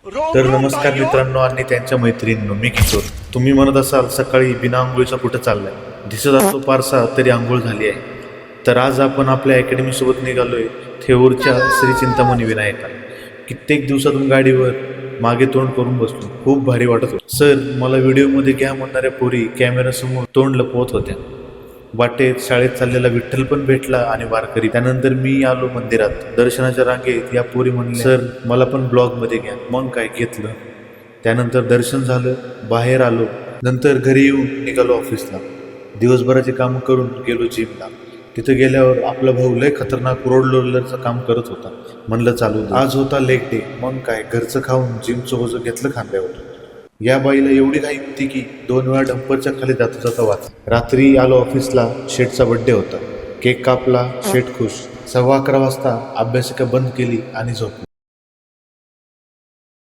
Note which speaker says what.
Speaker 1: तर नमस्कार मित्रांनो आणि त्यांच्या मैत्रिणींनो, मी किशोर. तुम्ही म्हणत असाल सकाळी बिना आंघोळीचा कुठं चाललाय, दिसत असतो पारसा तरी आंघोळ झाली आहे. तर आज आपण आपल्या अकॅडमी सोबत निघालोय थेऊरच्या श्री चिंतामणी विनायका. कित्येक दिवसातून गाडीवर मागे तोंड करून बसलो, खूप भारी वाटत होतं. सर, मला व्हिडिओमध्ये घ्या म्हणणाऱ्या पोरी कॅमेरासमोर तोंड लपवत होत्या. वाटेत शाळेत चाललेला विठ्ठल पण भेटला आणि वारकरी. त्यानंतर मी आलो मंदिरात. दर्शनाच्या रांगेत या पोरी म्हणल्या, सर मला पण ब्लॉग मध्ये घ्या. मग काय, घेतलं. त्यानंतर दर्शन झालं, बाहेर आलो. नंतर घरी येऊन निघालो ऑफिसला. दिवसभराचे काम करून गेलो जिमला. तिथे गेल्यावर आपला भाऊ लय खतरनाक रोड रोलरचं काम करत होता. म्हणलं चालू दे. आज होता लेग डे. मग काय, घरचं खाऊन जिमचं ओझं घेतलं खांद्यावर. या बाईला एवढी घाई होती की 2 वेळा डंपरच्या खाली जाता जाता वाच. रात्री आलो ऑफिसला. शेठचा बड्डे होता. केक कापला, शेठ खुश. 11:15 वाजता अभ्यासिका बंद केली आणि झोपली.